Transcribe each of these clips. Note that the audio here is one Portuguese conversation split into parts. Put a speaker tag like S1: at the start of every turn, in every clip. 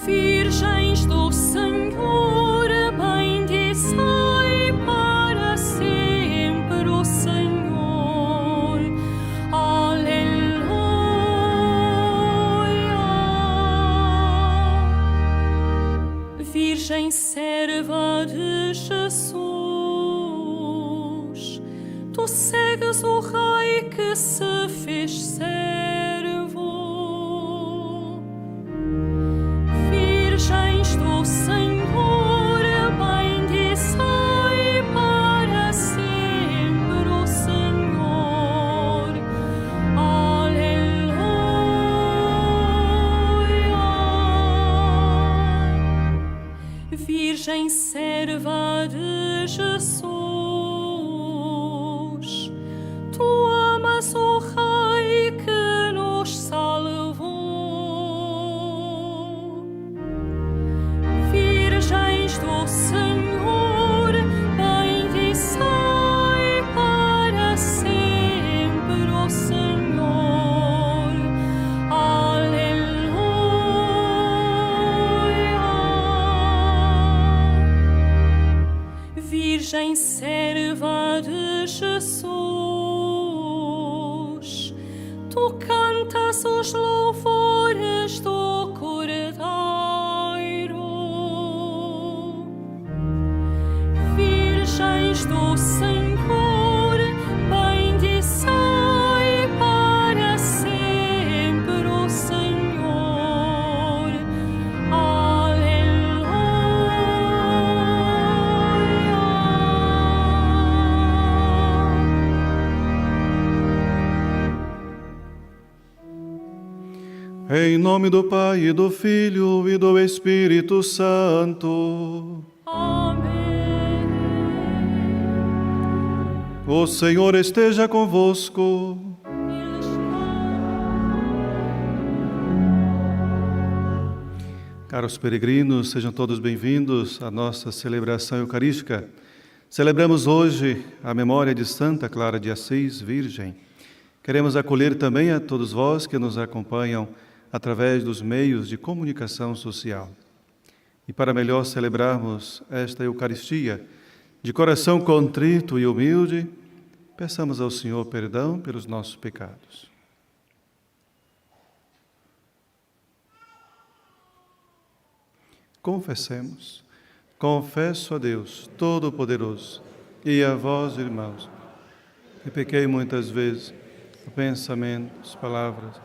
S1: Virgens do Senhor, bendizei para sempre o Senhor. Aleluia. Virgem serva de Jesus, tu segues o Rei que se fez servo. Virgens do Senhor, bendizei para sempre o Senhor. Aleluia. Virgem serva de Jesus, tu amas o Rei que nos salvou. Virgens do Senhor, bendizei para sempre o Senhor. Aleluia. Virgem serva de Jesus, tu cantas os louvores do Cordeiro. Virgens do Senhor, bendizei para sempre o Senhor.
S2: Em nome do Pai, e do Filho, e do Espírito Santo.
S1: Amém.
S2: O Senhor esteja convosco.
S1: Ele está.
S2: Caros peregrinos, sejam todos bem-vindos à nossa celebração eucarística. Celebramos hoje a memória de Santa Clara de Assis, Virgem. Queremos acolher também a todos vós que nos acompanham através dos meios de comunicação social. E para melhor celebrarmos esta Eucaristia, de coração contrito e humilde, peçamos ao Senhor perdão pelos nossos pecados. Confessemos. Confesso a Deus Todo-Poderoso e a vós, irmãos, que pequei muitas vezes, pensamentos, palavras,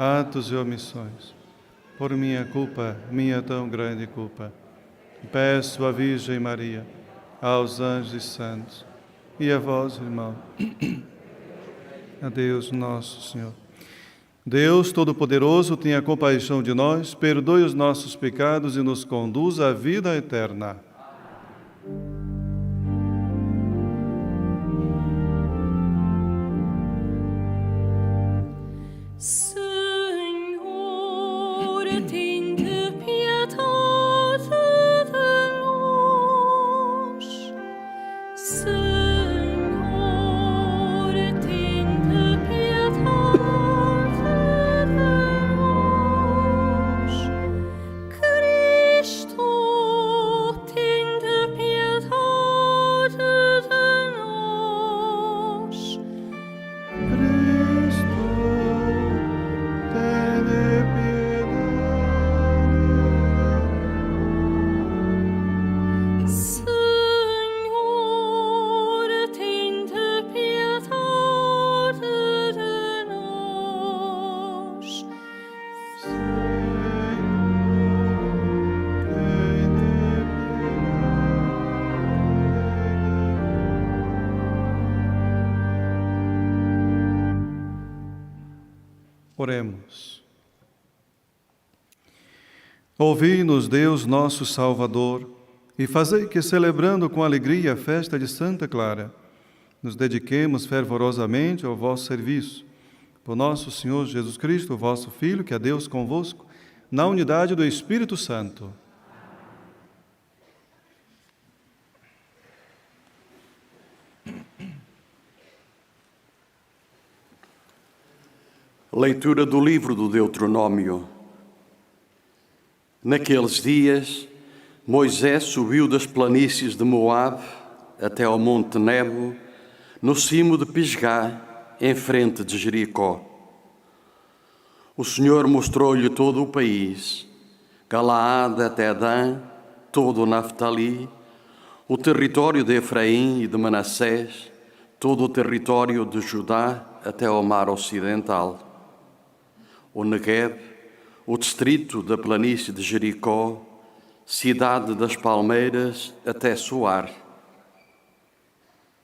S2: atos e omissões, por minha culpa, minha tão grande culpa. Peço à Virgem Maria, aos anjos e santos, e a vós, irmão, a Deus nosso Senhor. Deus Todo-Poderoso, tenha compaixão de nós, perdoe os nossos pecados e nos conduza à vida eterna.
S1: Senhor, tende piedade de nós. Senhor, tende piedade de nós. Cristo, tende piedade de nós. Senhor, tende piedade de nós.
S2: Oremos. Ouvi-nos, Deus nosso Salvador, e fazei que, celebrando com alegria a festa de Santa Clara, nos dediquemos fervorosamente ao vosso serviço. Por nosso Senhor Jesus Cristo, vosso Filho, que é Deus convosco, na unidade do Espírito Santo.
S3: Leitura do livro do Deuteronômio. Naqueles dias, Moisés subiu das planícies de Moabe até ao monte Nebo, no cimo de Pisgá, em frente de Jericó. O Senhor mostrou-lhe todo o país, Galaade até Dan, todo o Naftali, o território de Efraim e de Manassés, todo o território de Judá até ao mar ocidental, o Negueb, o distrito da planície de Jericó, cidade das palmeiras até Soar.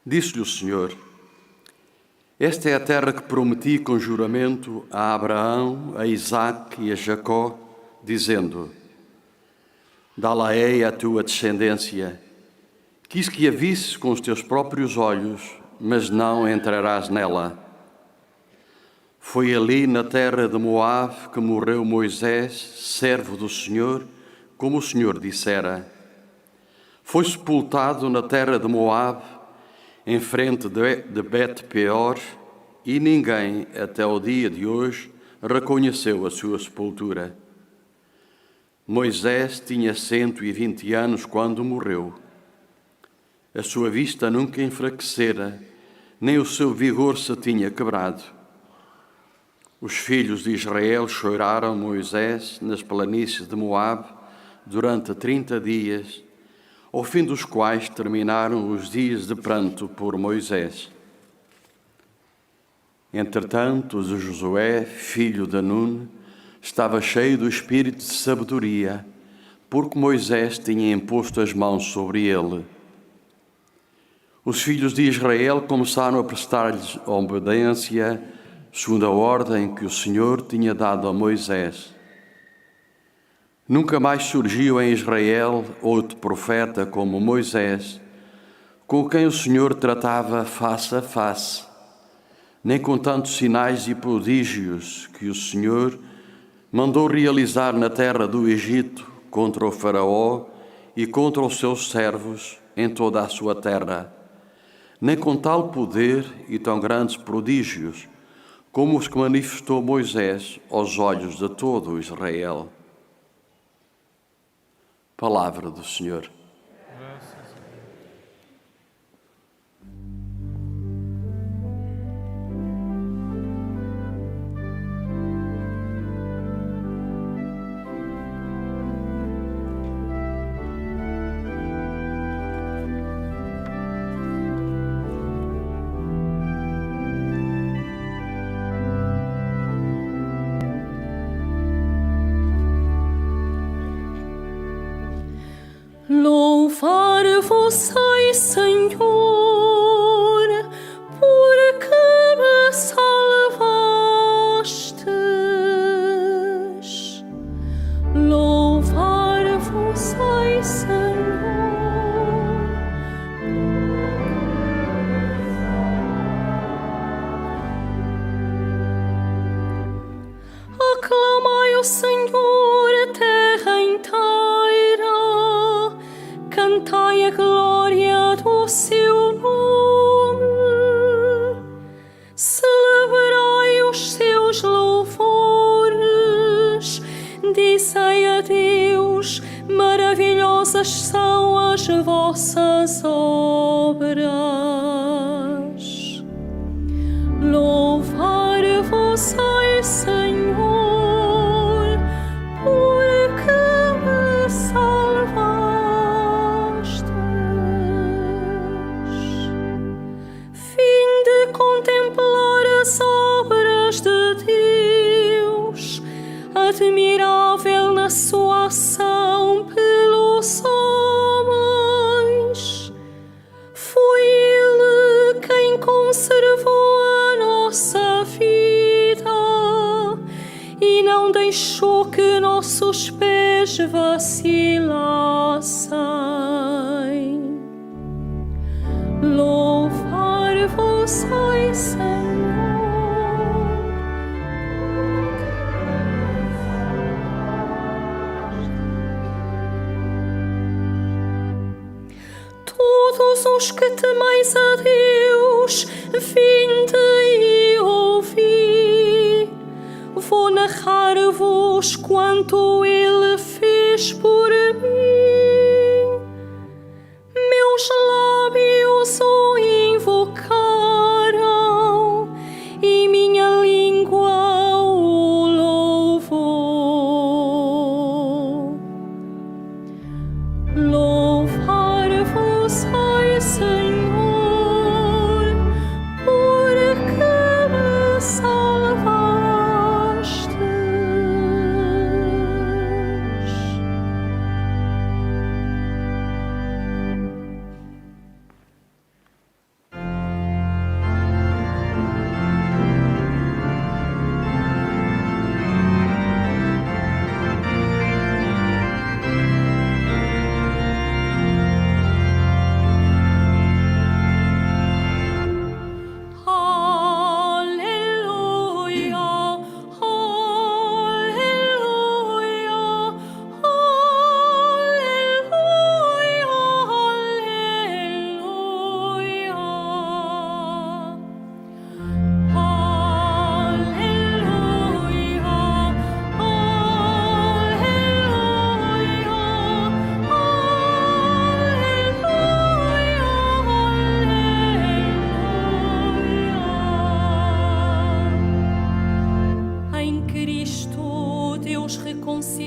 S3: Disse-lhe o Senhor: esta é a terra que prometi com juramento a Abraão, a Isaque e a Jacó, dizendo: dá-la-ei à tua descendência. Quis que a visses com os teus próprios olhos, mas não entrarás nela. Foi ali na terra de Moabe que morreu Moisés, servo do Senhor, como o Senhor dissera. Foi sepultado na terra de Moabe, em frente de Bet-peor, e ninguém, até o dia de hoje, reconheceu a sua sepultura. Moisés tinha 120 anos quando morreu. A sua vista nunca enfraquecera, nem o seu vigor se tinha quebrado. Os filhos de Israel choraram Moisés nas planícies de Moabe durante 30 dias, ao fim dos quais terminaram os dias de pranto por Moisés. Entretanto, Josué, filho de Nun, estava cheio do espírito de sabedoria, porque Moisés tinha imposto as mãos sobre ele. Os filhos de Israel começaram a prestar-lhes obediência, segundo a ordem que o Senhor tinha dado a Moisés. Nunca mais surgiu em Israel outro profeta como Moisés, com quem o Senhor tratava face a face, nem com tantos sinais e prodígios que o Senhor mandou realizar na terra do Egito contra o Faraó e contra os seus servos em toda a sua terra, nem com tal poder e tão grandes prodígios como os que manifestou Moisés aos olhos de todo o Israel. Palavra do Senhor.
S1: Louvai, Senhor, porque me salvastes. Louvai, Senhor. Aclamai o Senhor, terra inteira. Cantai a glória do seu nome, celebrai os seus louvores, dizei a Deus, maravilhosas são as vossas obras. Louvar-vos, Senhor, porque me salvastes. Contemplar as obras de Deus, admirável na sua ação pelos homens. Foi Ele quem conservou a nossa vida e não deixou que nossos pés vacilassem. Louvar-vos, Senhor. Todos os que temeis a Deus, vinde e ouvi. Vou narrar-vos quanto Ele fez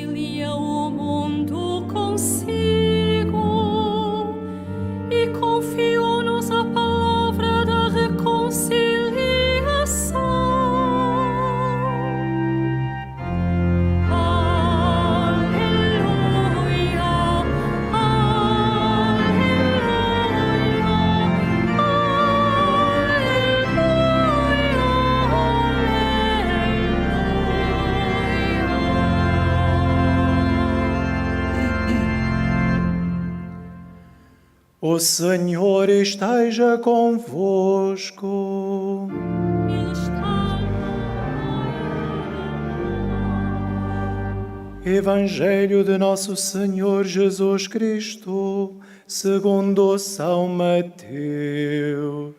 S1: reconcilia o mundo consigo e confiou-nos a palavra da reconciliação. Aleluia,
S4: O Senhor esteja convosco.
S1: Ele está
S4: Evangelho de Nosso Senhor Jesus Cristo, segundo São Mateus.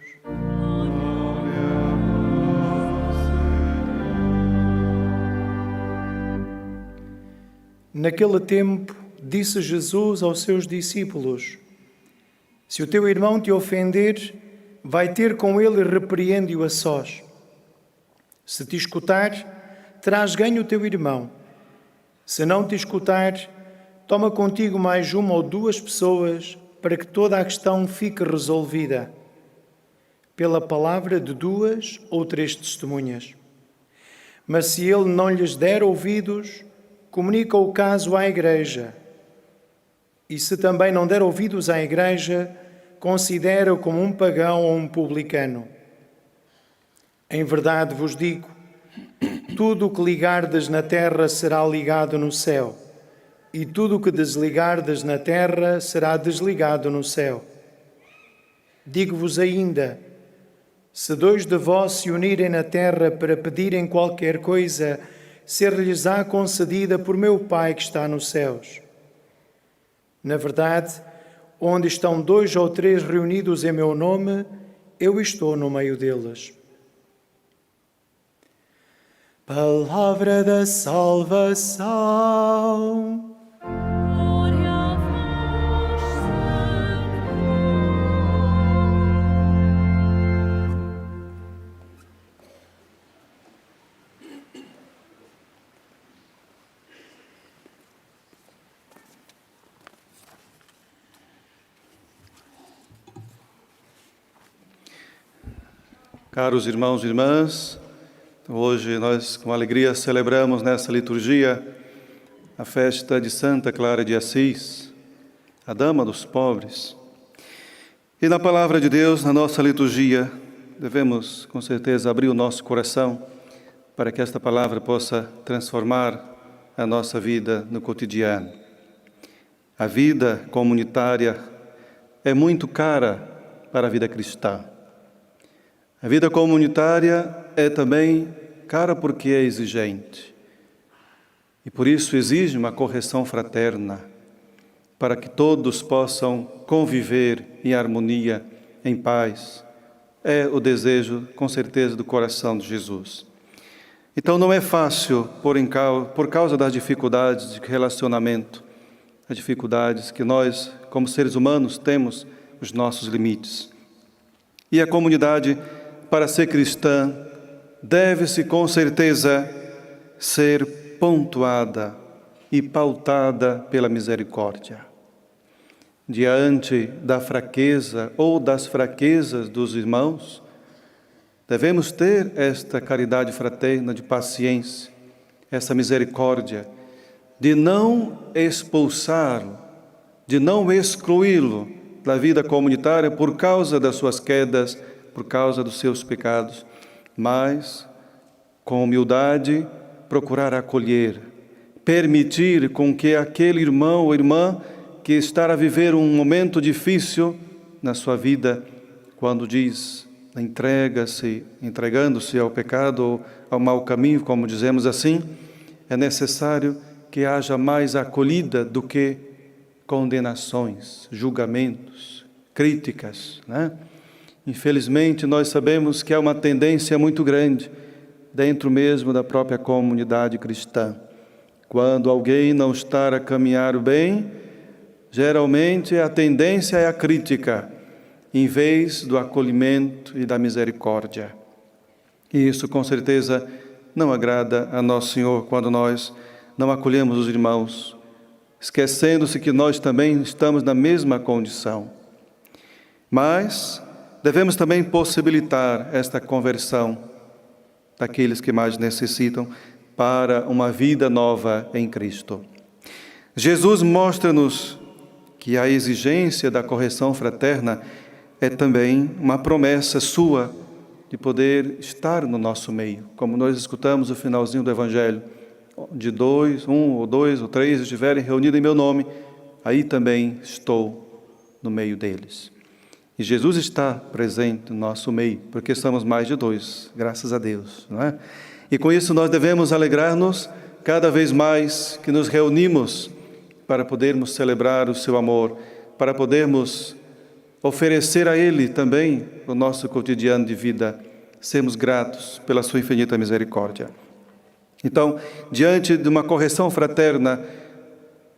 S4: Naquele tempo, disse Jesus aos seus discípulos: Se o teu irmão te ofender, vai ter com ele e repreende-o a sós. Se te escutar, traz ganho o teu irmão. Se não te escutar, toma contigo mais uma ou duas pessoas para que toda a questão fique resolvida, pela palavra de 2 ou 3 testemunhas. Mas se ele não lhes der ouvidos, comunica o caso à Igreja. E se também não der ouvidos à Igreja, considera-o como um pagão ou um publicano. Em verdade vos digo, tudo o que ligardes na terra será ligado no céu, e tudo o que desligardes na terra será desligado no céu. Digo-vos ainda, se 2 de vós se unirem na terra para pedirem qualquer coisa, ser-lhes-á concedida por meu Pai que está nos céus. Na verdade, onde estão 2 ou 3 reunidos em meu nome, eu estou no meio deles. Palavra da salvação.
S1: glória a vós,
S2: Caros irmãos e irmãs, hoje nós com alegria celebramos nessa liturgia a festa de Santa Clara de Assis, a Dama dos Pobres. E na Palavra de Deus, na nossa liturgia, devemos com certeza abrir o nosso coração para que esta palavra possa transformar a nossa vida no cotidiano. A vida comunitária é muito cara para a vida cristã. A vida comunitária é também cara porque é exigente. E por isso exige uma correção fraterna, para que todos possam conviver em harmonia, em paz. É o desejo, com certeza, do coração de Jesus. Então não é fácil, por causa das dificuldades de relacionamento, as dificuldades que nós, como seres humanos, temos os nossos limites. E a comunidade, para ser cristã, deve-se com certeza ser pontuada e pautada pela misericórdia. Diante da fraqueza ou das fraquezas dos irmãos, devemos ter esta caridade fraterna de paciência, essa misericórdia, de não expulsá-lo, de não excluí-lo da vida comunitária por causa das suas quedas, por causa dos seus pecados, mas, com humildade, procurar acolher, permitir com que aquele irmão ou irmã que está a viver um momento difícil na sua vida, quando diz, entregando-se ao pecado ou ao mau caminho, como dizemos assim, é necessário que haja mais acolhida do que condenações, julgamentos, críticas, né? Infelizmente, nós sabemos que há uma tendência muito grande dentro mesmo da própria comunidade cristã. Quando alguém não está a caminhar bem, geralmente a tendência é a crítica, em vez do acolhimento e da misericórdia. E isso, com certeza, não agrada a Nosso Senhor quando nós não acolhemos os irmãos, esquecendo-se que nós também estamos na mesma condição. Mas devemos também possibilitar esta conversão daqueles que mais necessitam para uma vida nova em Cristo. Jesus mostra-nos que a exigência da correção fraterna é também uma promessa sua de poder estar no nosso meio. Como nós escutamos o finalzinho do Evangelho, de um ou dois ou três estiverem reunidos em meu nome, aí também estou no meio deles. E Jesus está presente no nosso meio, porque somos mais de dois, graças a Deus, não é? E com isso nós devemos alegrar-nos cada vez mais que nos reunimos para podermos celebrar o seu amor, para podermos oferecer a Ele também o nosso cotidiano de vida, sermos gratos pela sua infinita misericórdia. Então, diante de uma correção fraterna,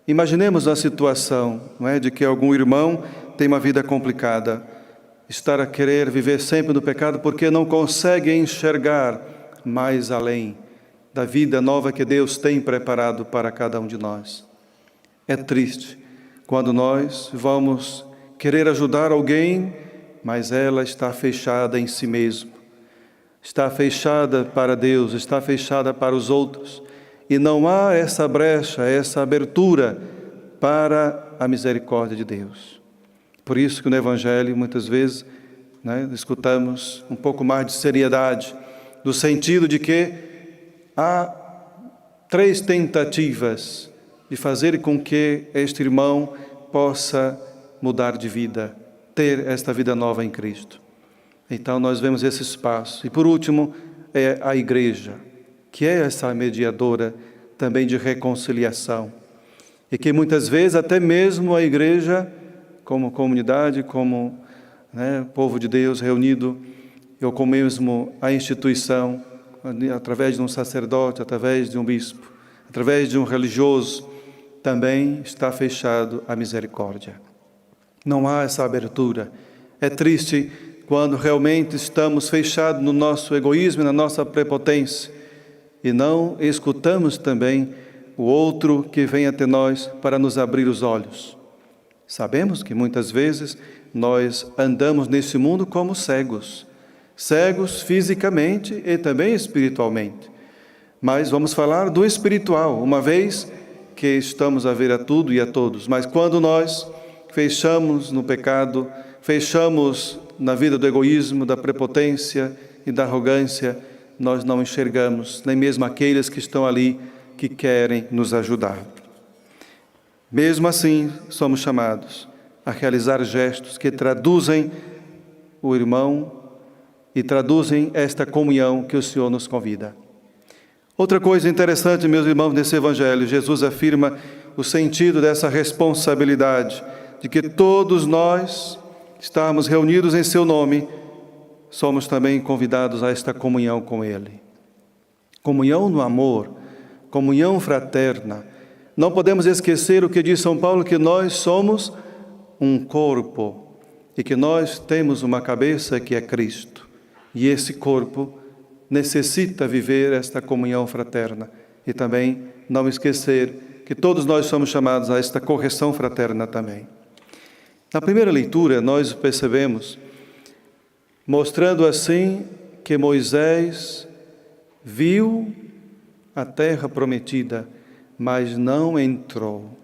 S2: imaginemos a situação, não é, de que algum irmão tem uma vida complicada, estar a querer viver sempre no pecado porque não consegue enxergar mais além da vida nova que Deus tem preparado para cada um de nós. É triste quando nós vamos querer ajudar alguém, mas ela está fechada em si mesma. Está fechada para Deus, está fechada para os outros. E não há essa brecha, essa abertura para a misericórdia de Deus. Por isso que no Evangelho, muitas vezes, escutamos um pouco mais de seriedade, no sentido de que há 3 tentativas de fazer com que este irmão possa mudar de vida, ter esta vida nova em Cristo. Então nós vemos esse espaço. E por último, é a igreja, que é essa mediadora também de reconciliação. E que muitas vezes até mesmo a igreja, como comunidade, como povo de Deus reunido, ou como mesmo a instituição, através de um sacerdote, através de um bispo, através de um religioso, também está fechado à misericórdia. Não há essa abertura. É triste quando realmente estamos fechados no nosso egoísmo e na nossa prepotência e não escutamos também o outro que vem até nós para nos abrir os olhos. Sabemos que muitas vezes nós andamos nesse mundo como cegos, cegos fisicamente e também espiritualmente. Mas vamos falar do espiritual, uma vez que estamos a ver a tudo e a todos. Mas quando nós fechamos no pecado, fechamos na vida do egoísmo, da prepotência e da arrogância, nós não enxergamos nem mesmo aqueles que estão ali que querem nos ajudar. Mesmo assim, somos chamados a realizar gestos que traduzem o irmão e traduzem esta comunhão que o Senhor nos convida. Outra coisa interessante, meus irmãos, nesse Evangelho, Jesus afirma o sentido dessa responsabilidade, de que todos nós estarmos reunidos em seu nome, somos também convidados a esta comunhão com Ele. Comunhão no amor, comunhão fraterna. Não podemos esquecer o que diz São Paulo, que nós somos um corpo e que nós temos uma cabeça que é Cristo. E esse corpo necessita viver esta comunhão fraterna. E também não esquecer que todos nós somos chamados a esta correção fraterna também. Na primeira leitura, nós percebemos, mostrando assim que Moisés viu a terra prometida, mas não entrou.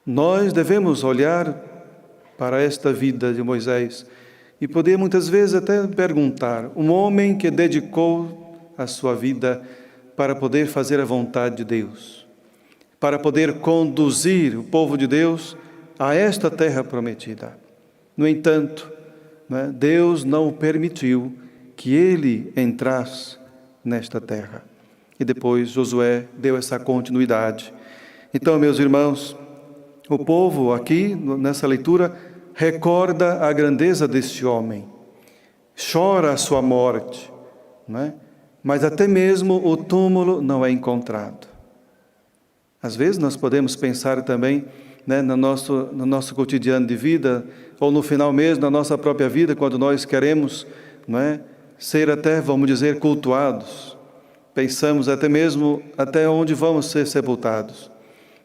S2: Nós devemos olhar para esta vida de Moisés e poder muitas vezes até perguntar, um homem que dedicou a sua vida para poder fazer a vontade de Deus, para poder conduzir o povo de Deus a esta terra prometida. No entanto, Deus não permitiu que ele entrasse nesta terra. E depois Josué deu essa continuidade. Então, meus irmãos, o povo aqui, nessa leitura, recorda a grandeza deste homem, chora a sua morte, mas até mesmo o túmulo não é encontrado. Às vezes nós podemos pensar também no nosso cotidiano de vida, ou no final mesmo da nossa própria vida, quando nós queremos ser até, vamos dizer, cultuados, pensamos até mesmo até onde vamos ser sepultados.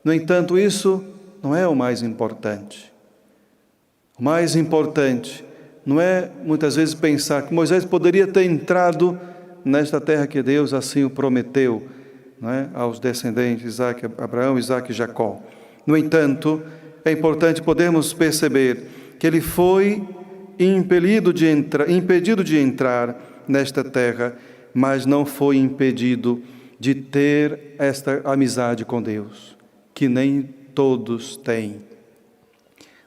S2: No entanto, isso não é o mais importante. O mais importante não é muitas vezes pensar que Moisés poderia ter entrado nesta terra que Deus assim o prometeu, não é? Aos descendentes, Abraão, Isaque e Jacó. No entanto, é importante podermos perceber que ele foi impedido de entrar nesta terra, mas não foi impedido de ter esta amizade com Deus, que nem todos têm.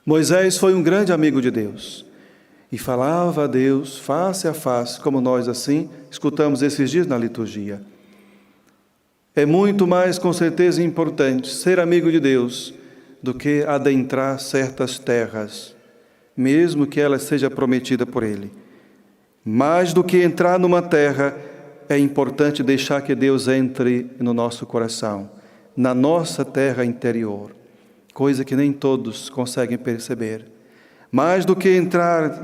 S2: Moisés foi um grande amigo de Deus e falava a Deus face a face, como nós assim escutamos esses dias na liturgia. É muito mais, com certeza, importante ser amigo de Deus do que adentrar certas terras, mesmo que ela seja prometida por Ele. Mais do que entrar numa terra, é importante deixar que Deus entre no nosso coração, na nossa terra interior, coisa que nem todos conseguem perceber. Mais do que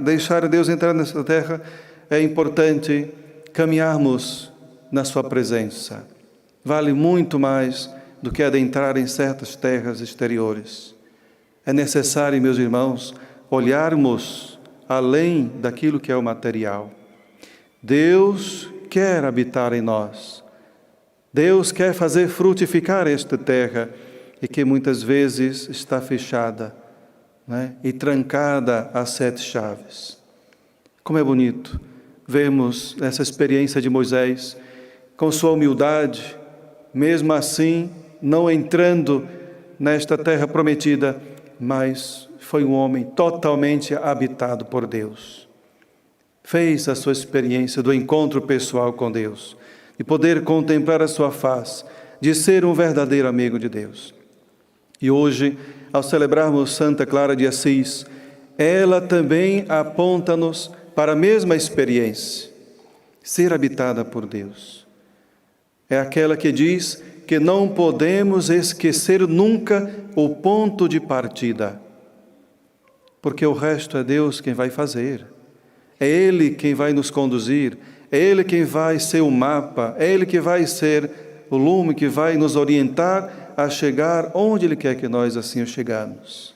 S2: deixar Deus entrar nessa terra, é importante caminharmos na sua presença. Vale muito mais do que adentrar em certas terras exteriores. É necessário, meus irmãos, olharmos além daquilo que é o material. Deus quer habitar em nós. Deus quer fazer frutificar esta terra e que muitas vezes está fechada, né? E trancada a 7 chaves. Como é bonito vermos essa experiência de Moisés com sua humildade, mesmo assim não entrando nesta terra prometida, mas foi um homem totalmente habitado por Deus. Fez a sua experiência do encontro pessoal com Deus, de poder contemplar a sua face, de ser um verdadeiro amigo de Deus. E hoje, ao celebrarmos Santa Clara de Assis, ela também aponta-nos para a mesma experiência, ser habitada por Deus. É aquela que diz que não podemos esquecer nunca o ponto de partida, porque o resto é Deus quem vai fazer. É Ele quem vai nos conduzir, é Ele quem vai ser o mapa, é Ele que vai ser o lume, que vai nos orientar a chegar onde Ele quer que nós assim chegamos.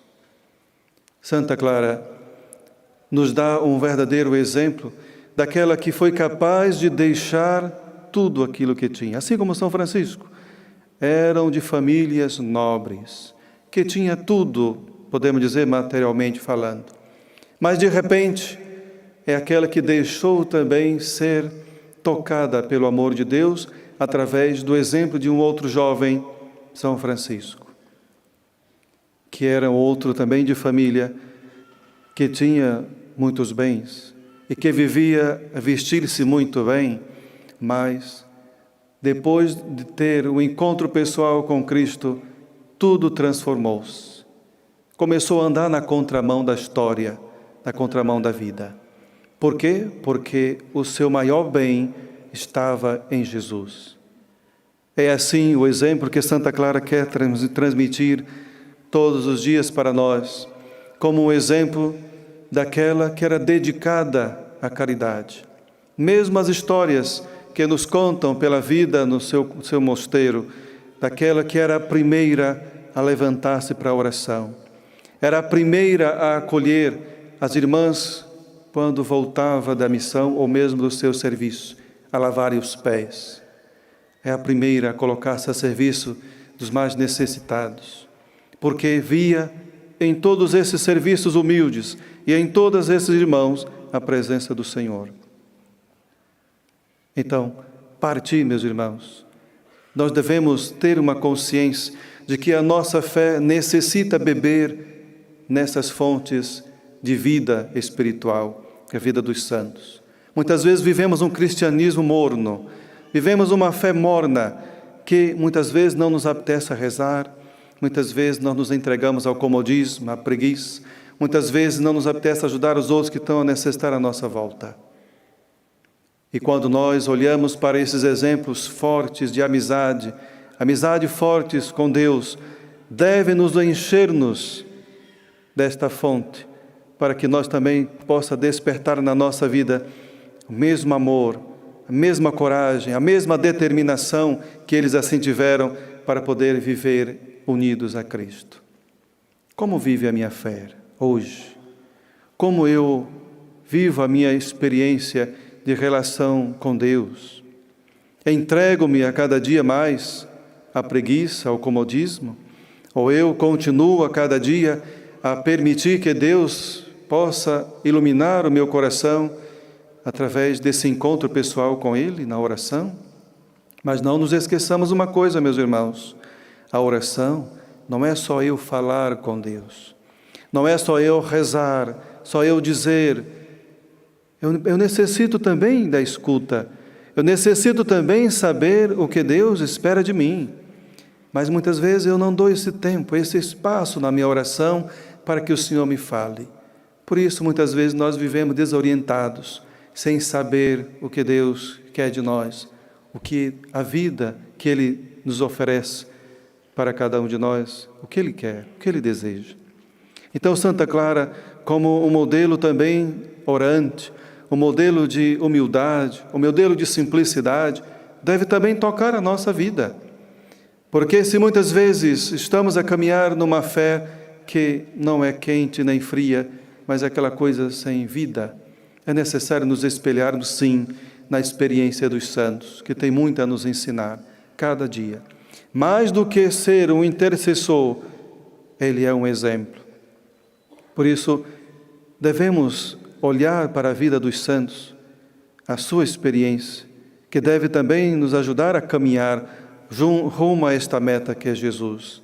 S2: Santa Clara nos dá um verdadeiro exemplo daquela que foi capaz de deixar tudo aquilo que tinha, assim como São Francisco. Eram de famílias nobres, que tinha tudo, podemos dizer materialmente falando, mas de repente é aquela que deixou também ser tocada pelo amor de Deus através do exemplo de um outro jovem, São Francisco, que era outro também de família, que tinha muitos bens e que vivia a vestir-se muito bem, mas depois de ter um encontro pessoal com Cristo, tudo transformou-se. Começou a andar na contramão da história, na contramão da vida. Por quê? Porque o seu maior bem estava em Jesus. É assim o exemplo que Santa Clara quer transmitir todos os dias para nós, como um exemplo daquela que era dedicada à caridade. Mesmo as histórias que nos contam pela vida no seu mosteiro, daquela que era a primeira a levantar-se para a oração, era a primeira a acolher as irmãs quando voltava da missão ou mesmo do seu serviço, a lavarem os pés. É a primeira a colocar-se a serviço dos mais necessitados, porque via em todos esses serviços humildes e em todos esses irmãos a presença do Senhor. Então, partir, meus irmãos, nós devemos ter uma consciência de que a nossa fé necessita beber nessas fontes de vida espiritual, que é a vida dos santos. Muitas vezes vivemos um cristianismo morno, vivemos uma fé morna, que muitas vezes não nos apetece a rezar, muitas vezes nós nos entregamos ao comodismo, à preguiça, muitas vezes não nos apetece ajudar os outros que estão a necessitar a nossa volta. E quando nós olhamos para esses exemplos fortes de amizade fortes com Deus, deve nos encher-nos desta fonte, para que nós também possa despertar na nossa vida o mesmo amor, a mesma coragem, a mesma determinação que eles assim tiveram para poder viver unidos a Cristo. Como vive a minha fé hoje? Como eu vivo a minha experiência de relação com Deus? Entrego-me a cada dia mais à preguiça, ao comodismo? Ou eu continuo a cada dia a permitir que Deus possa iluminar o meu coração através desse encontro pessoal com Ele na oração? Mas não nos esqueçamos uma coisa, meus irmãos: a oração não é só eu falar com Deus, não é só eu rezar, só eu dizer. Eu necessito também da escuta, eu necessito também saber o que Deus espera de mim. Mas muitas vezes eu não dou esse tempo, esse espaço na minha oração para que o Senhor me fale. Por isso, muitas vezes nós vivemos desorientados, sem saber o que Deus quer de nós, o que a vida que Ele nos oferece para cada um de nós, o que Ele quer, o que Ele deseja. Então, Santa Clara, como um modelo também orante, um modelo de humildade, um modelo de simplicidade, deve também tocar a nossa vida. Porque se muitas vezes estamos a caminhar numa fé que não é quente nem fria, mas é aquela coisa sem vida, é necessário nos espelharmos, sim, na experiência dos santos, que tem muito a nos ensinar, cada dia. Mais do que ser um intercessor, ele é um exemplo. Por isso, devemos olhar para a vida dos santos, a sua experiência, que deve também nos ajudar a caminhar rumo a esta meta que é Jesus.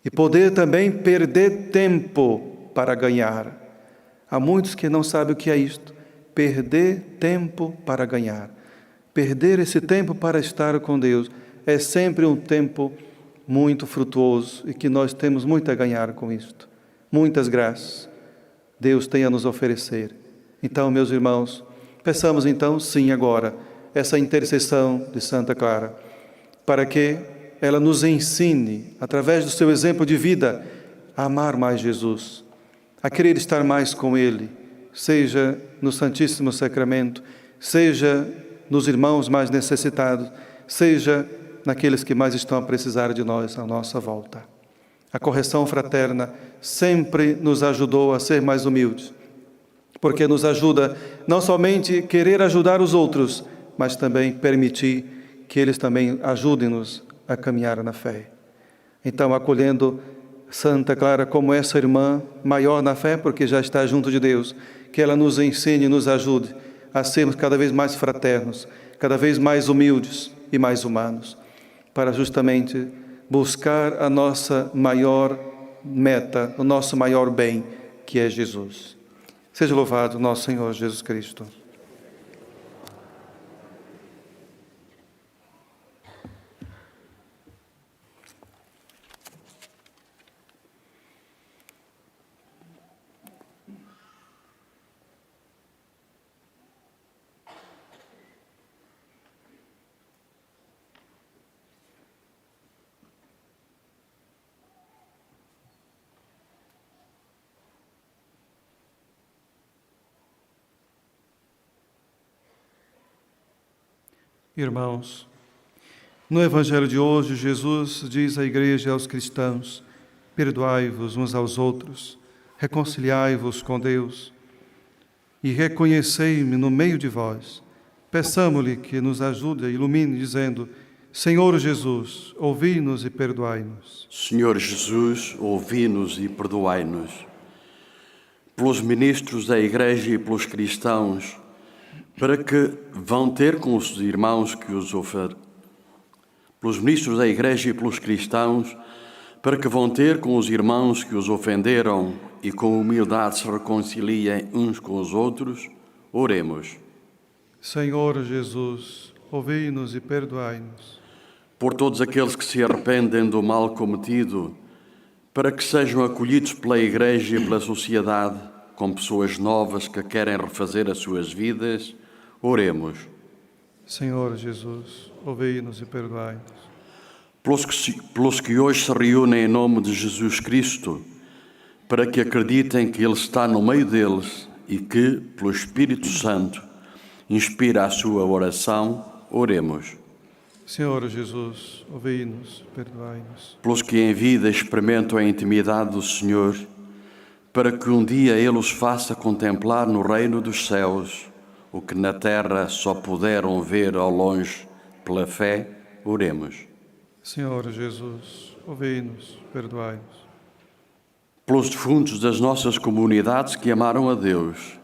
S2: E poder também perder tempo para ganhar. Há muitos que não sabem o que é isto. Perder tempo para ganhar. Perder esse tempo para estar com Deus é sempre um tempo muito frutuoso e que nós temos muito a ganhar com isto. Muitas graças Deus tem a nos oferecer. Então, meus irmãos, peçamos então, sim, agora, essa intercessão de Santa Clara, para que ela nos ensine, através do seu exemplo de vida, a amar mais Jesus, a querer estar mais com Ele, seja no Santíssimo Sacramento, seja nos irmãos mais necessitados, seja naqueles que mais estão a precisar de nós à nossa volta. A correção fraterna sempre nos ajudou a ser mais humildes, porque nos ajuda não somente a querer ajudar os outros, mas também permitir que eles também ajudem-nos a caminhar na fé. Então, acolhendo Santa Clara como essa irmã maior na fé, porque já está junto de Deus, que ela nos ensine e nos ajude a sermos cada vez mais fraternos, cada vez mais humildes e mais humanos, para justamente buscar a nossa maior meta, o nosso maior bem, que é Jesus. Seja louvado nosso Senhor Jesus Cristo. Irmãos, no Evangelho de hoje, Jesus diz à Igreja e aos cristãos: perdoai-vos uns aos outros, reconciliai-vos com Deus e reconhecei-me no meio de vós. Peçamo-lhe que nos ajude e ilumine, dizendo: Senhor Jesus, ouvi-nos e perdoai-nos.
S3: Senhor Jesus, ouvi-nos e perdoai-nos. Pelos ministros da Igreja e pelos cristãos, para que vão ter com os irmãos que os ofendem. Pelos ministros da Igreja e pelos cristãos, para que vão ter com os irmãos que os ofenderam e com humildade se reconciliem uns com os outros, oremos.
S2: Senhor Jesus, ouvi-nos e perdoai-nos.
S3: Por todos aqueles que se arrependem do mal cometido, para que sejam acolhidos pela Igreja e pela sociedade como pessoas novas que querem refazer as suas vidas, oremos.
S2: Senhor Jesus, ouvi-nos e perdoai-nos.
S3: Pelos que hoje se reúnem em nome de Jesus Cristo, para que acreditem que Ele está no meio deles e que, pelo Espírito Santo, inspira a sua oração, oremos.
S2: Senhor Jesus, ouvi-nos, perdoai-nos.
S3: Pelos que em vida experimentam a intimidade do Senhor, para que um dia Ele os faça contemplar no reino dos céus o que na terra só puderam ver ao longe pela fé, oremos.
S2: Senhor Jesus, ouvi-nos, perdoai-nos.
S3: Pelos defuntos das nossas comunidades que amaram a Deus,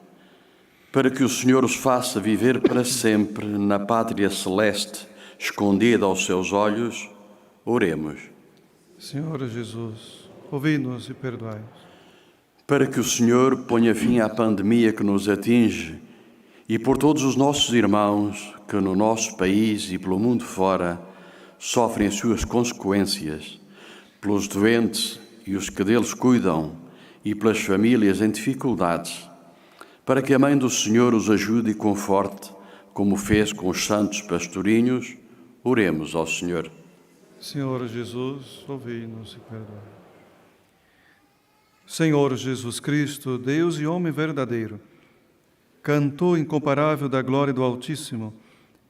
S3: para que o Senhor os faça viver para sempre na pátria celeste, escondida aos seus olhos, oremos.
S2: Senhor Jesus, ouvi-nos e perdoai-nos.
S3: Para que o Senhor ponha fim à pandemia que nos atinge e por todos os nossos irmãos que no nosso país e pelo mundo fora sofrem as suas consequências, pelos doentes e os que deles cuidam e pelas famílias em dificuldades, para que a Mãe do Senhor os ajude e conforte, como fez com os santos pastorinhos, oremos ao Senhor.
S2: Senhor Jesus, ouvi-nos e perdoai-nos. Senhor Jesus Cristo, Deus e homem verdadeiro, cantor incomparável da glória do Altíssimo,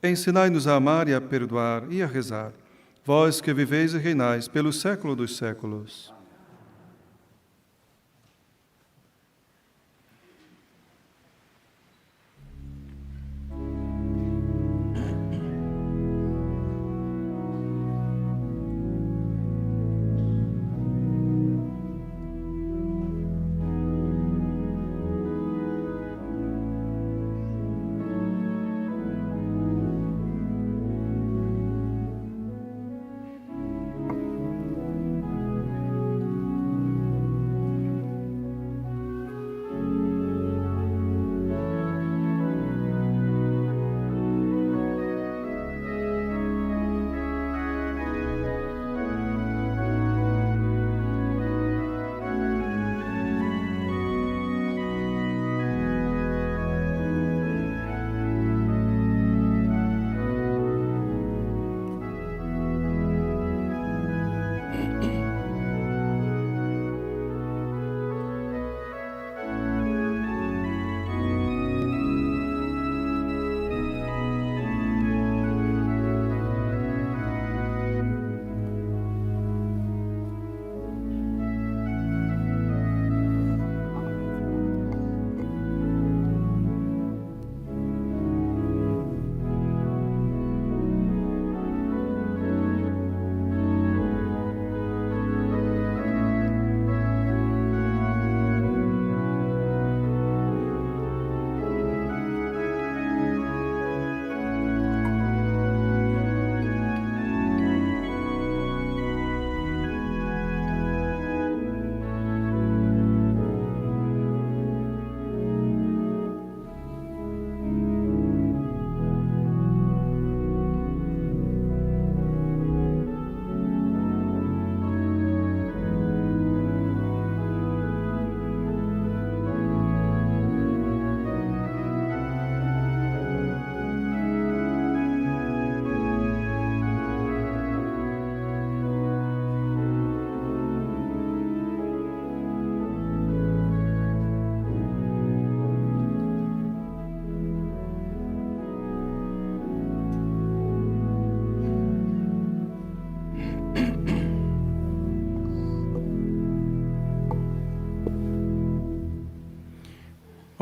S2: ensinai-nos a amar e a perdoar e a rezar, vós que viveis e reinais pelo século dos séculos.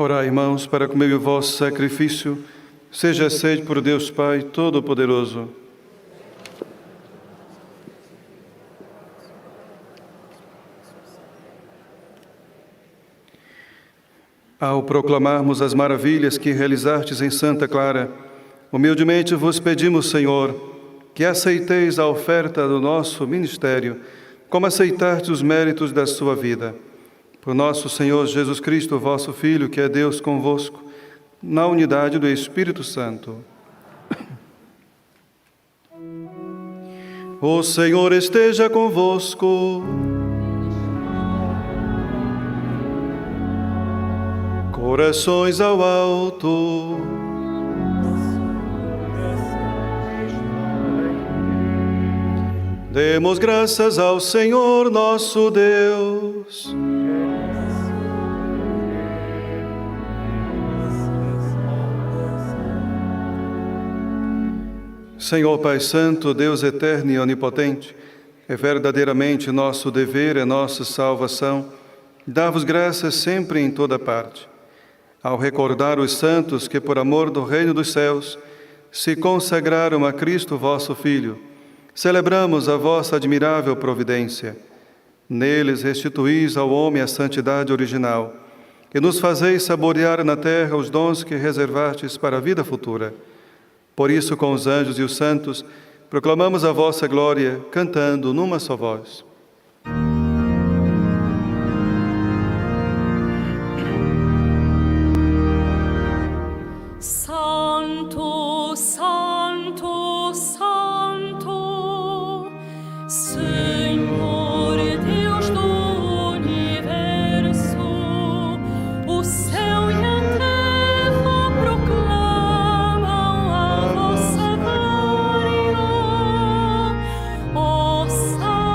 S2: Orai, irmãos, para que o meu e o vosso sacrifício seja aceito por Deus Pai Todo-Poderoso. Ao proclamarmos as maravilhas que realizastes em Santa Clara, humildemente vos pedimos, Senhor, que aceiteis a oferta do nosso ministério, como aceitastes os méritos da sua vida. Por nosso Senhor Jesus Cristo, vosso Filho, que é Deus convosco, na unidade do Espírito Santo. O Senhor esteja convosco. Corações ao alto. Demos graças ao Senhor nosso Deus. Senhor Pai Santo, Deus eterno e onipotente, é verdadeiramente nosso dever, é nossa salvação, dar-vos graças sempre e em toda parte. Ao recordar os santos que, por amor do reino dos céus, se consagraram a Cristo, vosso Filho, celebramos a vossa admirável providência. Neles restituís ao homem a santidade original e nos fazeis saborear na terra os dons que reservastes para a vida futura. Por isso, com os anjos e os santos, proclamamos a vossa glória, cantando numa só voz.
S1: Santo, Santo, Santo, Senhor Deus do universo, o céu e a terra proclamam a vossa glória. Hosana,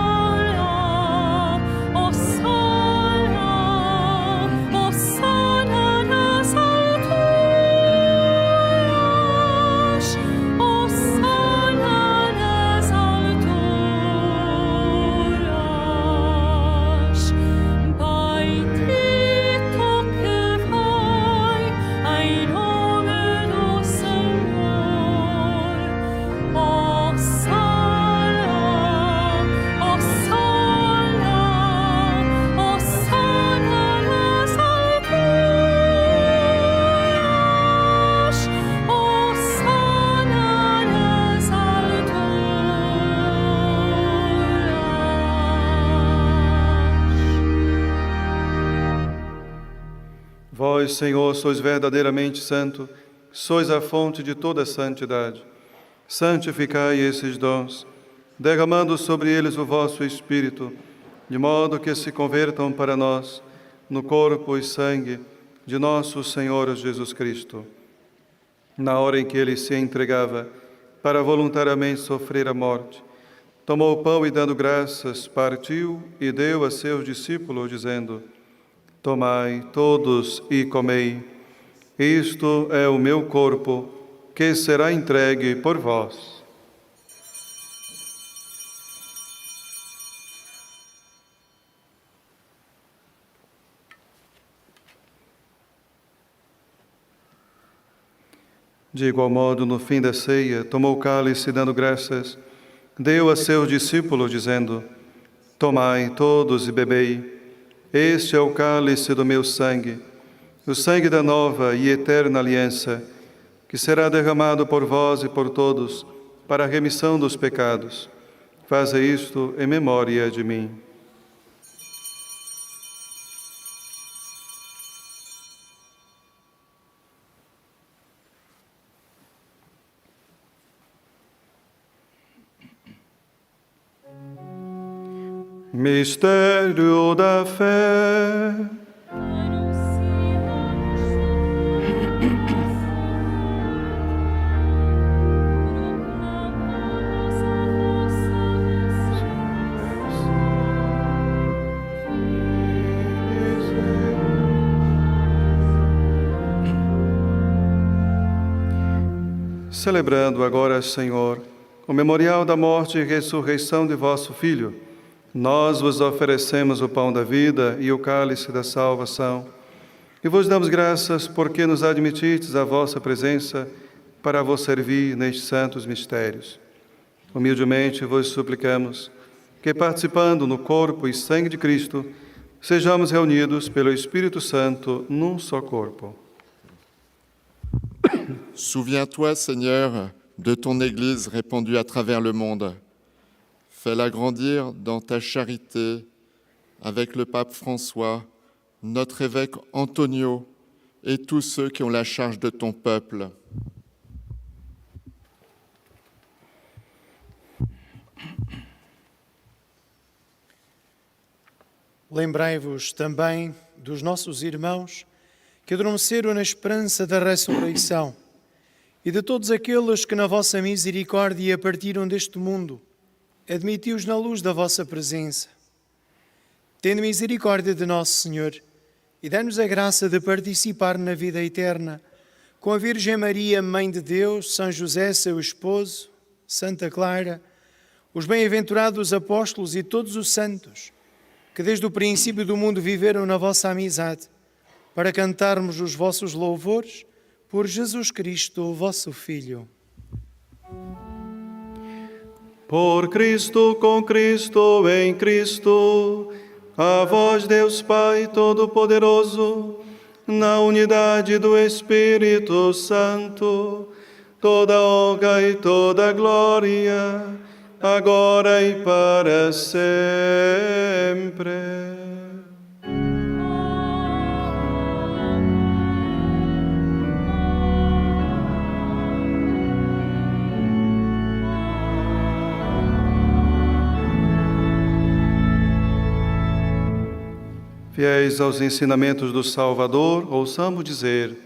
S1: Hosana, Hosana nas alturas, Hosana nas alturas. Bendito que vai em nome do Senhor. Hosana, Hosana, Hosana nas alturas, Hosana nas alturas.
S2: Vós, Senhor, sois verdadeiramente santo, sois a fonte de toda santidade. Santificai esses dons, derramando sobre eles o vosso Espírito, de modo que se convertam para nós no corpo e sangue de nosso Senhor Jesus Cristo. Na hora em que ele se entregava para voluntariamente sofrer a morte, tomou o pão e, dando graças, partiu e deu a seus discípulos, dizendo: Tomai todos e comei, isto é o meu corpo, que será entregue por vós. De igual modo, no fim da ceia, tomou o cálice, dando graças, deu a seus discípulos, dizendo: Tomai todos e bebei, este é o cálice do meu sangue, o sangue da nova e eterna aliança, que será derramado por vós e por todos para a remissão dos pecados. Fazei isto em memória de mim. Mistério da fé. Celebrando agora, Senhor, o memorial da morte e ressurreição de vosso Filho, nós vos oferecemos o pão da vida e o cálice da salvação, e vos damos graças porque nos admitistes à vossa presença para vos servir nestes santos mistérios. Humildemente vos suplicamos que, participando no corpo e sangue de Cristo, sejamos reunidos pelo Espírito Santo num só corpo.
S5: Souviens-toi, Seigneur, de ton Église répandue à travers le monde. Fais-la grandir dans ta charité avec le pape François, notre évêque Antonio et tous ceux qui ont la charge de ton peuple.
S4: Lembrai-vos também dos nossos irmãos que adormeceram na esperança da ressurreição e de todos aqueles que na vossa misericórdia partiram deste mundo. Admiti-os na luz da vossa presença. Tende misericórdia de nosso Senhor e dá-nos a graça de participar na vida eterna com a Virgem Maria, Mãe de Deus, São José, seu esposo, Santa Clara, os bem-aventurados apóstolos e todos os santos, que desde o princípio do mundo viveram na vossa amizade, para cantarmos os vossos louvores por Jesus Cristo, vosso Filho.
S2: Por Cristo, com Cristo, em Cristo, a vós, Deus Pai Todo-Poderoso, na unidade do Espírito Santo, toda honra e toda glória, agora e para sempre. Fiéis aos ensinamentos do Salvador, ouçamos dizer: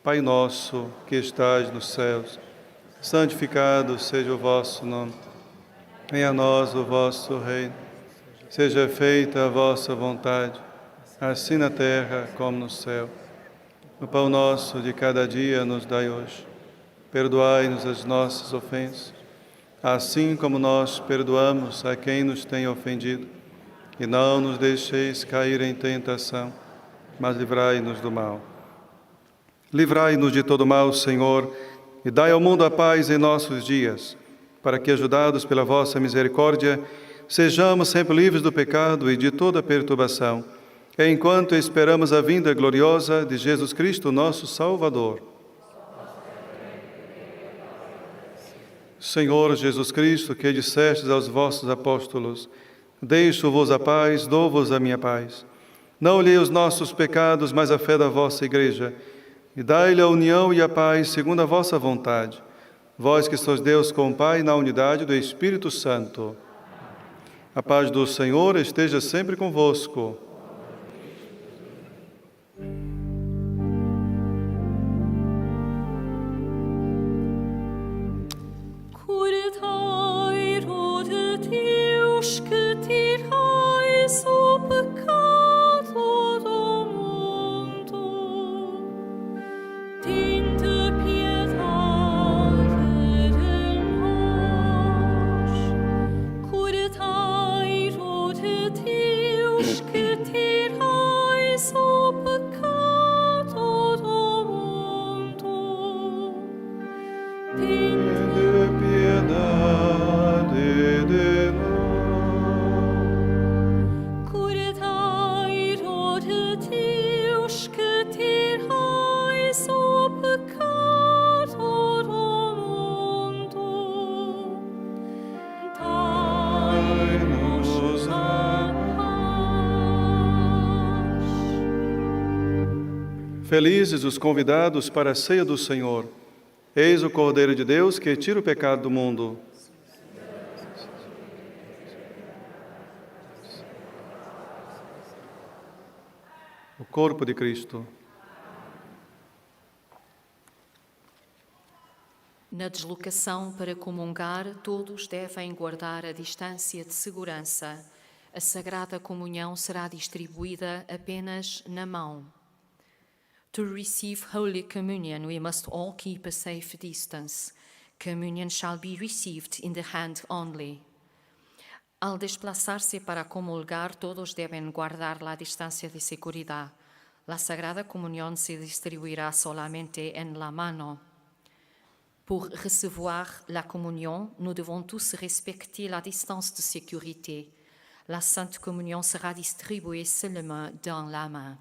S2: Pai nosso, que estais nos céus, santificado seja o vosso nome. Venha a nós o vosso reino. Seja feita a vossa vontade, assim na terra como no céu. O pão nosso de cada dia nos dai hoje. Perdoai-nos as nossas ofensas, assim como nós perdoamos a quem nos tem ofendido. E não nos deixeis cair em tentação, mas livrai-nos do mal. Livrai-nos de todo mal, Senhor, e dai ao mundo a paz em nossos dias, para que, ajudados pela vossa misericórdia, sejamos sempre livres do pecado e de toda perturbação, enquanto esperamos a vinda gloriosa de Jesus Cristo, nosso Salvador. Senhor Jesus Cristo, que dissestes aos vossos apóstolos: deixo-vos a paz, dou-vos a minha paz. Não olhei os nossos pecados, mas a fé da vossa Igreja, e dai-lhe a união e a paz segundo a vossa vontade. Vós que sois Deus com o Pai, na unidade do Espírito Santo. A paz do Senhor esteja sempre convosco.
S1: Cordeiro de Deus, que tirais o pecado do mundo, tende piedade de nós. Cordeiro de Deus, que tirais o pecado do mundo,
S2: Tende piedade de nós.
S1: Cordeiro de Deus, que tirais o pecado do mundo, dai-nos a paz.
S2: Felizes os convidados para a ceia do Senhor. Eis o Cordeiro de Deus que tira o pecado do mundo. O corpo de Cristo.
S6: Na deslocação para comungar, todos devem guardar a distância de segurança. A Sagrada Comunhão será distribuída apenas na mão. To receive Holy Communion, we must all keep a safe distance. Communion shall be received in the hand only. Al desplazarse para comulgar, todos deben guardar la distancia de seguridad. La Sagrada Comunión se distribuirá solamente en la mano. Pour recevoir la communion, nous devons tous respecter la distance de sécurité. La Sainte Communion sera distribuée seulement dans la main.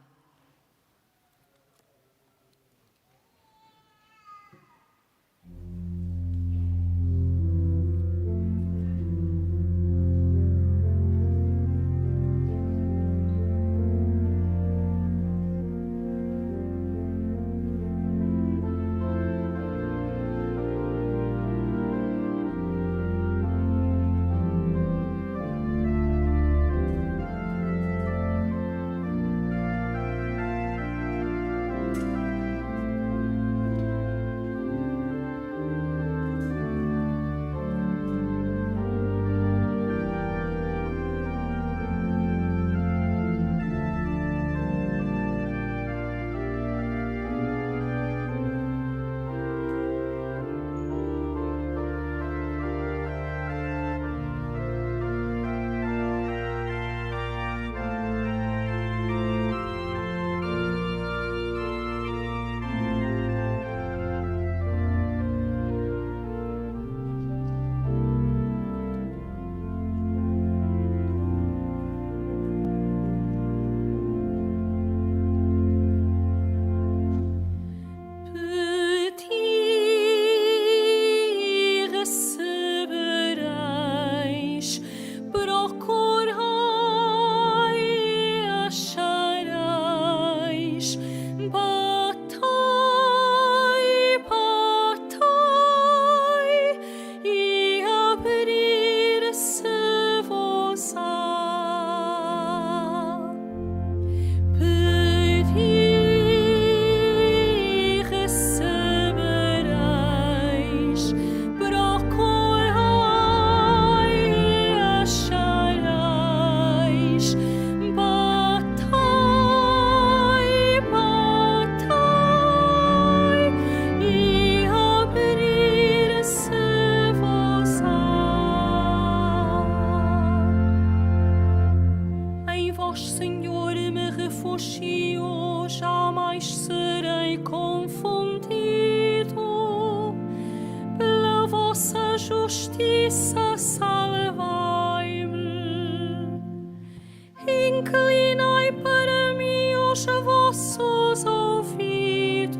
S1: vós, Senhor, me refugio, jamais serei confundido. Pela vossa justiça, salvai-me. Inclinai para mim os vossos ouvidos,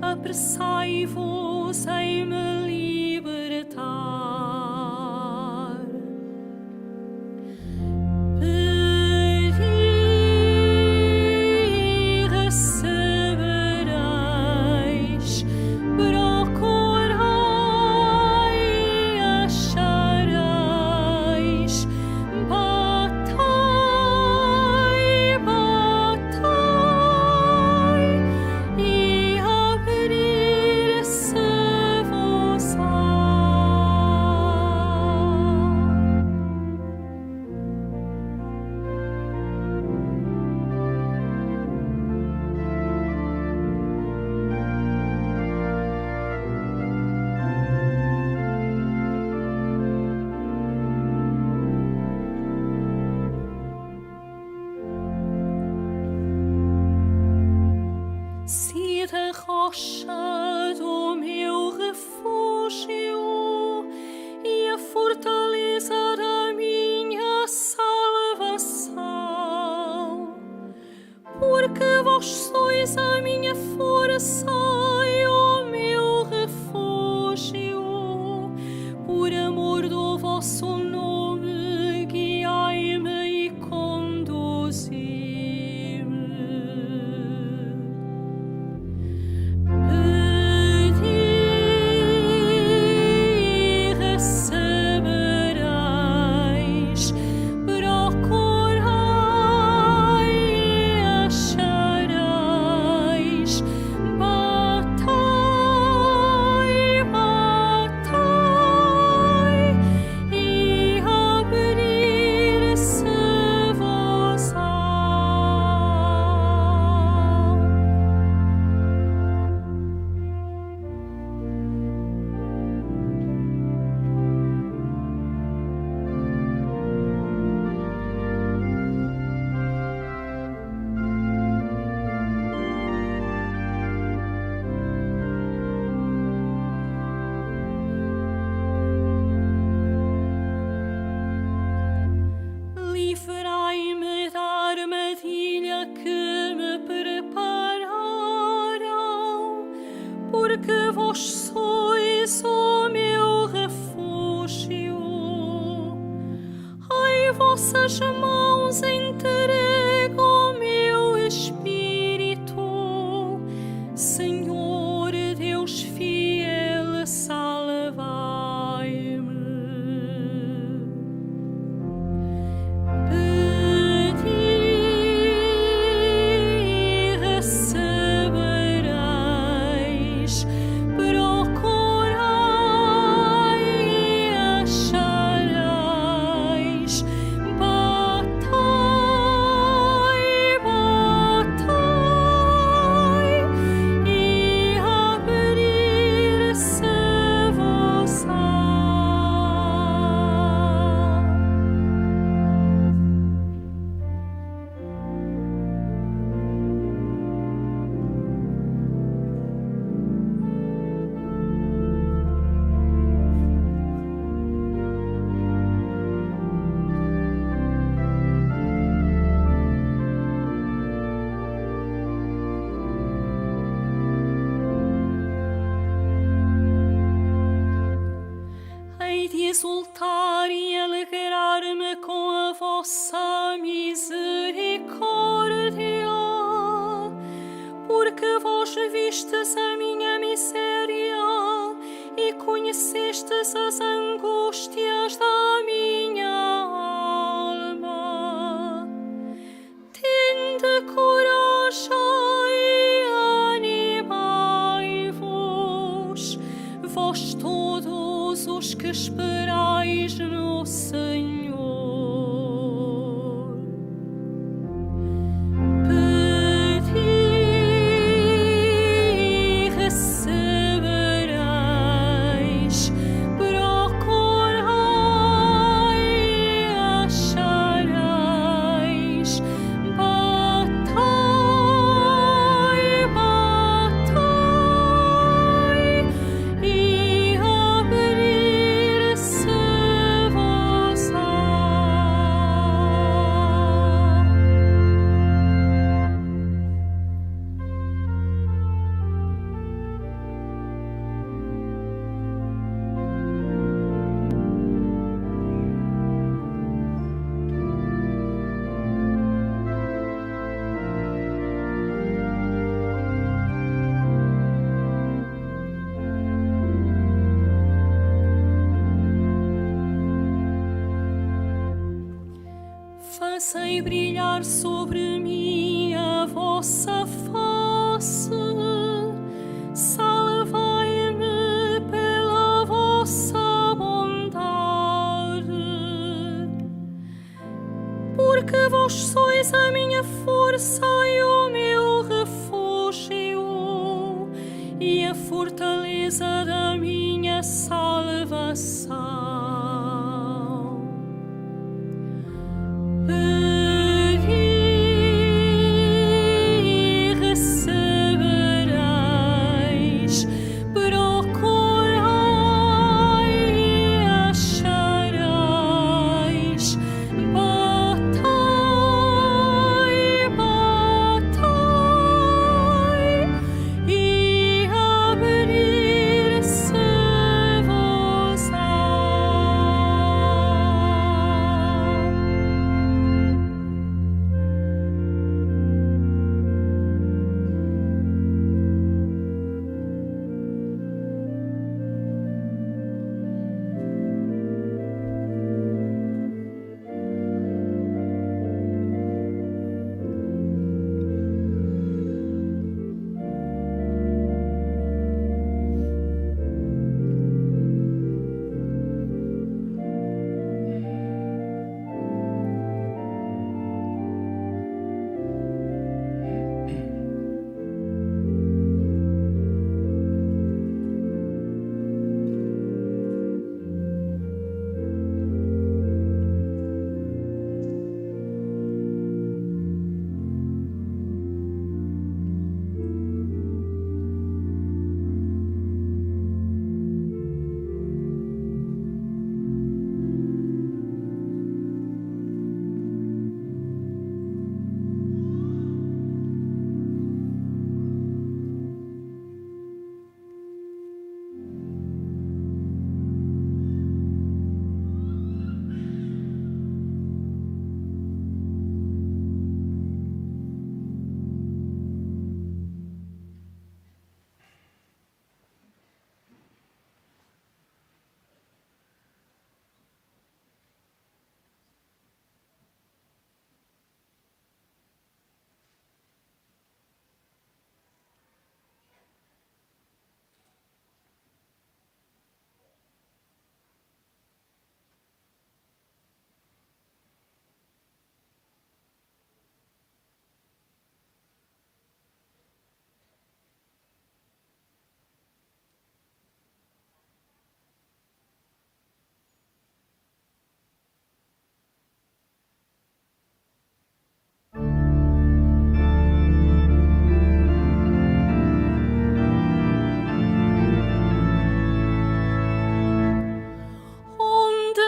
S1: apressai-vos em me libertar. Da rocha do meu refúgio e a fortaleza da minha salvação, porque vós sois a minha força e o meu refúgio. Por amor do vosso nome, guiai-me e conduzi-me. Livrai-me da armadilha que me prepararam, porque vós sois o meu refúgio. Ai, vossas mãos entrego o meu espírito, Senhor Deus fiel, salvai-me. Exultar e alegrar-me com a vossa misericórdia, porque vós vistes a minha miséria e conhecestes as angústias da minha alma. Tende coragem e animai-vos, vós todos os que esperais no Senhor. Pedi e recebereis, procurai Fazei brilhar sobre mim a vossa face, salvai-me pela vossa bondade, porque vós sois a minha força e o meu refúgio e a fortaleza da minha salvação.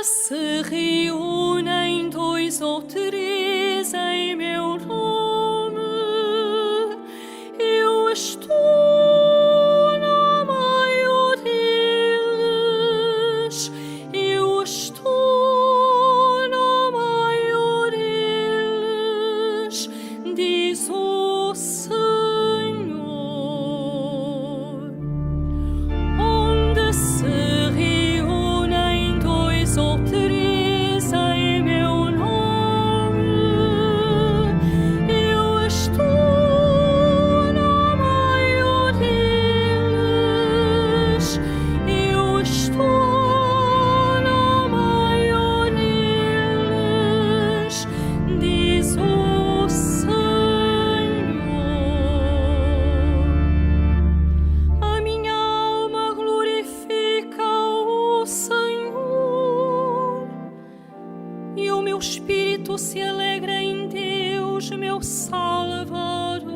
S1: Se reúnem dois ou três em meu nome, eu estou no meio deles, eu estou no meio deles, diz o Senhor. Onde se reúnem dois ou três em meu nome, eu estou no meio deles, eu estou no meio deles, diz o Senhor. A minha alma glorifica o Senhor, e o meu espírito se alegra em Deus, meu Salvador.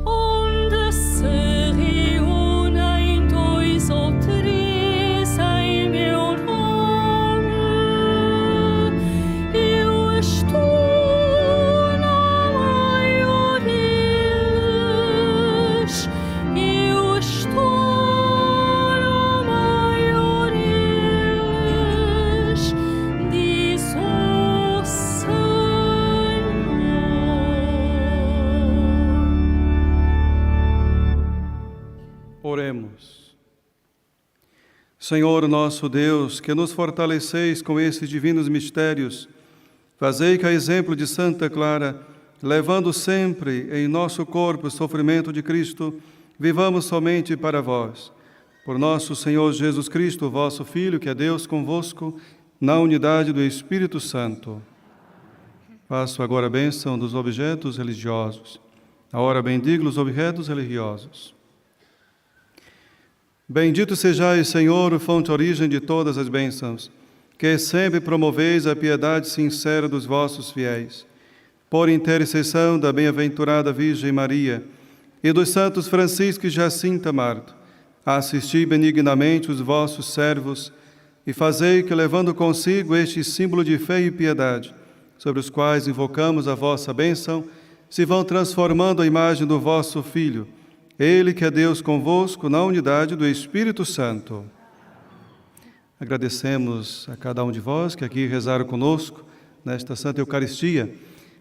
S1: Onde se reúnem dois ou três em meu nome, eu estou no meio deles, eu estou no meio deles, diz o Senhor.
S2: Senhor nosso Deus, que nos fortaleceis com esses divinos mistérios, fazei que, a exemplo de Santa Clara, levando sempre em nosso corpo o sofrimento de Cristo, vivamos somente para vós. Por nosso Senhor Jesus Cristo, vosso Filho, que é Deus convosco, na unidade do Espírito Santo. Faço agora a bênção dos objetos religiosos. A hora bendigo os objetos religiosos. Bendito sejais, Senhor, fonte e origem de todas as bênçãos, que sempre promoveis a piedade sincera dos vossos fiéis. Por intercessão da bem-aventurada Virgem Maria e dos santos Francisco e Jacinta Marto, assisti benignamente os vossos servos e fazei que, levando consigo este símbolo de fé e piedade, sobre os quais invocamos a vossa bênção, se vão transformando a imagem do vosso Filho, Ele que é Deus convosco, na unidade do Espírito Santo. Agradecemos a cada um de vós que aqui rezaram conosco nesta Santa Eucaristia.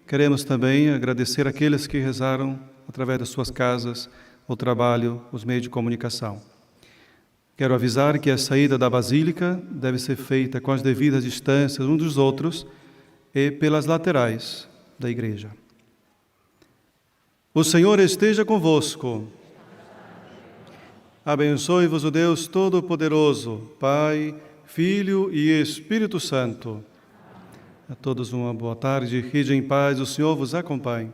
S2: Queremos também agradecer aqueles que rezaram através das suas casas, o trabalho, os meios de comunicação. Quero avisar que a saída da Basílica deve ser feita com as devidas distâncias uns dos outros e pelas laterais da igreja. O Senhor esteja convosco. Abençoe-vos o Deus Todo-Poderoso, Pai, Filho e Espírito Santo. A todos uma boa tarde, ide em paz, o Senhor vos acompanhe.